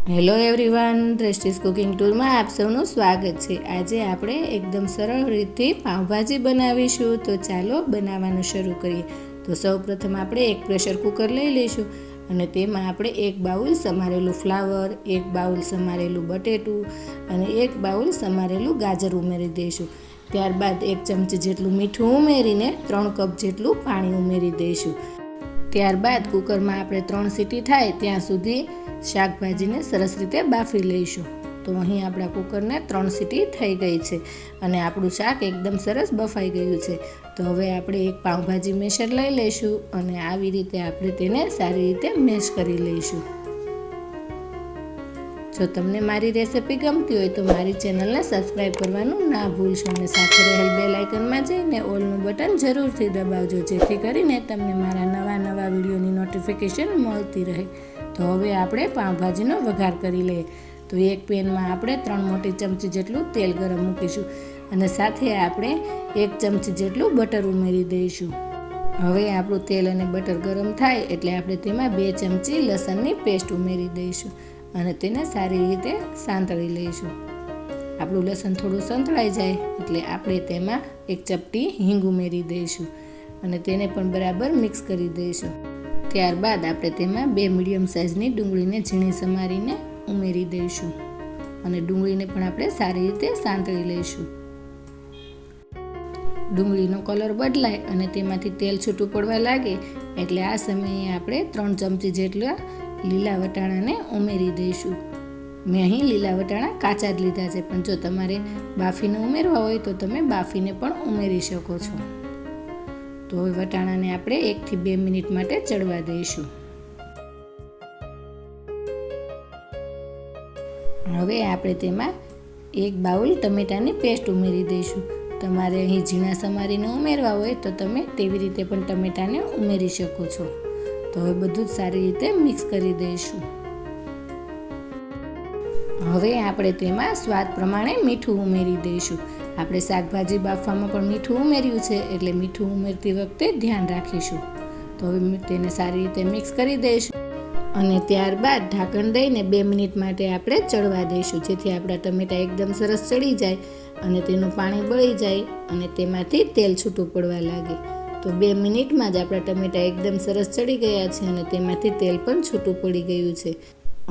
Hello everyone, દ્રષ્ટિસ cooking ટૂરમાં આપ સૌનું સ્વાગત છે। આજે આપણે એકદમ સરળ રીતથી પાઉંભાજી બનાવીશું। તો ચાલો બનાવવાનું શરૂ કરીએ। તો સૌપ્રથમ આપણે એક પ્રેશર કુકર લઈ લઈશું અને તેમાં આપણે એક બાઉલ સમારેલું ફ્લાવર, એક બાઉલ સમારેલું બટેટું અને એક બાઉલ સમારેલું ગાજર ઉમેરી દઈશું। ત્યારબાદ 1 ચમચી જેટલું મીઠું ઉમેરીને 3 કપ જેટલું પાણી ઉમેરી દઈશું। ત્યારબાદ કુકરમાં આપણે 3 સીટી થાય ત્યાં સુધી શાકભાજીને સરસ રીતે બાફી લઈશું। તો અહીં આપણા કુકરને 3 સીટી થઈ ગઈ છે અને આપણું શાક એકદમ સરસ બફાઈ ગયું છે। તો હવે આપણે એક પાઉંભાજી મેશર લઈ લઈશું અને આવી રીતે આપણે તેને સારી રીતે મેશ કરી લઈશું। જો તમને મારી રેસિપી ગમતી હોય તો મારી ચેનલને સબસ્ક્રાઈબ કરવાનું ના ભૂલશો અને સાથે રહેલ બેલ આઇકનમાં જઈને ઓલનું બટન જરૂરથી દબાવજો, જેથી કરીને તમને મારા નવા વિડીયોની નોટિફિકેશન મળતી રહે। તો હવે આપણે પાઉંભાજીનો વઘાર કરી લઈએ। તો એક પેનમાં આપણે 3 મોટી ચમચી જેટલું તેલ ગરમ મૂકીશું અને સાથે આપણે 1 ચમચી જેટલું બટર ઉમેરી દઈશું। હવે આપણું તેલ અને બટર ગરમ થાય એટલે આપણે તેમાં 2 ચમચી લસણની પેસ્ટ ઉમેરી દઈશું અને તેને સારી રીતે સાંતળી લઈશું। આપણું લસણ થોડું સંતળાઈ જાય એટલે આપણે તેમાં 1 ચપટી હિંગ ઉમેરી દઈશું અને તેને પણ બરાબર મિક્સ કરી દઈશું। ત્યારબાદ આપણે તેમાં 2 મીડિયમ સાઇઝની ડુંગળીને ઝીણી સમારીને ઉમેરી દઈશું અને ડુંગળીને પણ આપણે સારી રીતે સાંતળી લઈશું। ડુંગળીનો કલર બદલાય અને તેમાંથી તેલ છૂટું પડવા લાગે એટલે આ સમયે આપણે 3 ચમચી જેટલા લીલા વટાણાને ઉમેરી દઈશું। મેં અહીં લીલા વટાણા કાચા જ લીધા છે, પણ જો તમારે બાફીને ઉમેરવા હોય તો તમે બાફીને પણ ઉમેરી શકો છો। તો હવે વટાણાને આપણે 1 થી 2 મિનિટ માટે ચડવા દઈશું। હવે આપણે તેમાં 1 બાઉલ ટમેટાની પેસ્ટ ઉમેરી દઈશું। તમારે અહીં ઝીણા સમારીને ઉમેરવા હોય તો તમે તેવી રીતે પણ ટમેટાને ઉમેરી શકો છો। તો હવે બધું જ સારી રીતે મિક્સ કરી દઈશું। હવે આપણે તેમાં સ્વાદ પ્રમાણે મીઠું ઉમેરી દઈશું। આપણે શાકભાજી બાફવામાં પણ મીઠું ઉમેર્યું છે એટલે મીઠું ઉમેરતી વખતે ધ્યાન રાખીશું। તો હવે તેને સારી રીતે મિક્સ કરી દઈશું અને ત્યારબાદ ઢાંકણ દઈને 2 મિનિટ માટે આપણે ચડવા દઈશું, જેથી આપણા ટમેટા એકદમ સરસ ચડી જાય અને તેનું પાણી બળી જાય અને તેમાંથી તેલ છૂટું પડવા લાગે। તો 2 મિનિટમાં જ આપણા ટમેટા એકદમ સરસ ચડી ગયા છે અને તેમાંથી તેલ પણ છૂટું પડી ગયું છે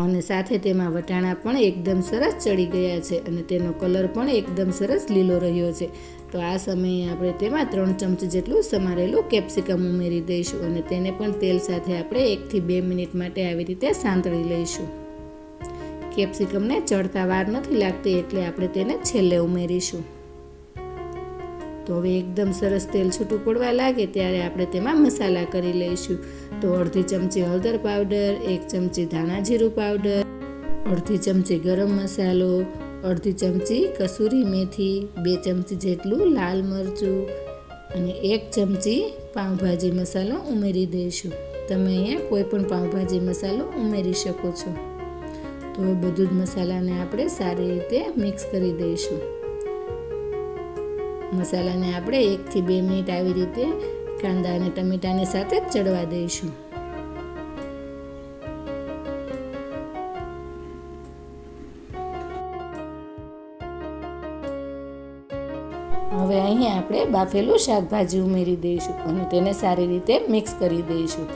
અને સાથે તેમાં વટાણા પણ એકદમ સરસ ચડી ગયા છે અને તેનો કલર પણ એકદમ સરસ લીલો રહ્યો છે। તો આ સમયે આપણે તેમાં 3 ચમચી જેટલું સમારેલું કેપ્સિકમ ઉમેરી દઈશું અને તેને પણ તેલ સાથે આપણે 1 થી 2 મિનિટ માટે આવી રીતે સાંતળી લઈશું। કેપ્સિકમને ચડતા વાર નથી લાગતી એટલે આપણે તેને છેલ્લે ઉમેરીશું। તો હવે એકદમ સરસ તેલ છૂટું પડવા લાગે ત્યારે આપણે તેમાં મસાલા કરી લઈશું। તો અડધી ચમચી હળદર પાવડર, 1 ચમચી ધાણા જીરું પાવડર, અડધી ચમચી ગરમ મસાલો, અડધી ચમચી કસૂરી મેથી, 2 ચમચી જેટલું લાલ મરચું અને 1 ચમચી પાઉંભાજી મસાલો ઉમેરી દઈશું। તમે અહીંયા કોઈ પણ પાઉંભાજી મસાલો ઉમેરી શકો છો। તો હવે બધું જ મસાલાને આપણે સારી રીતે મિક્સ કરી દઈશું। મસાલાને આપણે 1 થી 2 મિનિટ આવી રીતે કાંદા અને ટમેટાની સાથે ચડવા દઈશું। હવે અહીં આપણે બાફેલું શાકભાજી ઉમેરી દઈશું અને તેને સારી રીતે મિક્સ કરી દઈશું।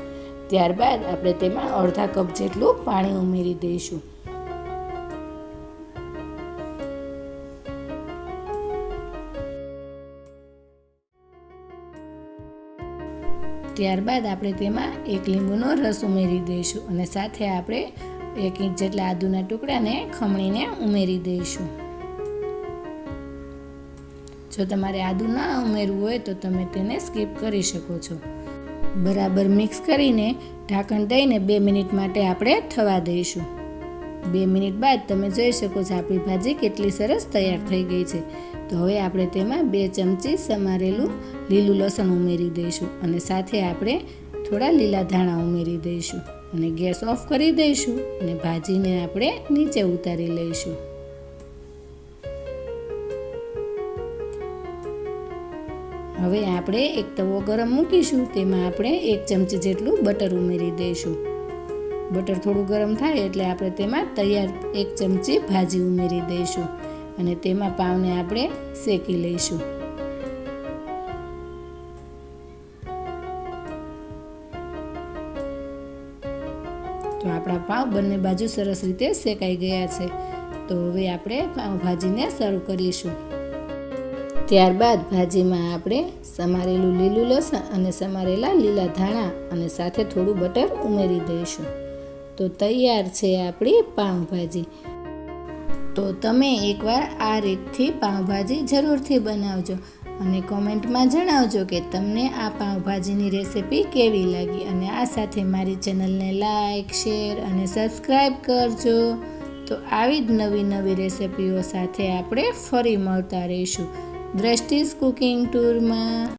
ત્યારબાદ આપણે તેમાં અડધા કપ જેટલું પાણી ઉમેરી દઈશું। ત્યારબાદ આપણે તેમાં 1 લીંબુનો રસ ઉમેરી દઈશું અને સાથે આપણે 1 ઇંચ જેટલા આદુના ટુકડાને ખમણીને ઉમેરી દઈશું। જો તમારે આદુ ના ઉમેરવું હોય તો તમે તેને સ્કીપ કરી શકો છો। બરાબર મિક્સ કરીને ઢાંકણ દઈને 2 મિનિટ માટે આપણે થવા દઈશું। 2 મિનિટ બાદ તમે જોઈ શકો છો આપણી ભાજી કેટલી સરસ તૈયાર થઈ ગઈ છે। તો હવે આપણે તેમાં 2 ચમચી સમારેલું લીલું લસણ ઉમેરી દઈશું અને સાથે આપણે થોડા લીલા ધાણા ઉમેરી દઈશું અને ગેસ ઓફ કરી દઈશું અને ભાજીને આપણે નીચે ઉતારી લઈશું। હવે આપણે એક તવો ગરમ મૂકીશું, તેમાં આપણે 1 ચમચી જેટલું બટર ઉમેરી દઈશું બટર થોડું ગરમ થાય એટલે આપણે તેમાં તૈયાર 1 ચમચી ભાજી ઉમેરી દઈશું અને તેમાં પાવને આપણે શેકી લઈશું. તો આપણા પાવ બંને બાજુ સરસ રીતે શેકાઈ ગયા છે. તો હવે આપણે પાવભાજીને સર્વ કરીશું. ત્યારબાદ ભાજીમાં આપણે સમારેલું લીલું લસણ અને સમારેલા લીલા ધાણા અને સાથે થોડું બટર ઉમેરી દઈશું. તો તૈયાર છે આપણી પાવભાજી. તો તમે એકવાર આ રીતથી પાવભાજી જરૂરથી બનાવજો અને કોમેન્ટમાં જણાવજો કે તમને આ પાવભાજીની રેસિપી કેવી લાગી. અને આ સાથે મારી ચેનલને લાઈક, શેર અને સબસ્ક્રાઈબ કરજો. તો આવી જ નવી રેસિપીઓ સાથે આપણે ફરી મળતા રહીશું દ્રષ્ટિસ કુકિંગ ટૂરમાં.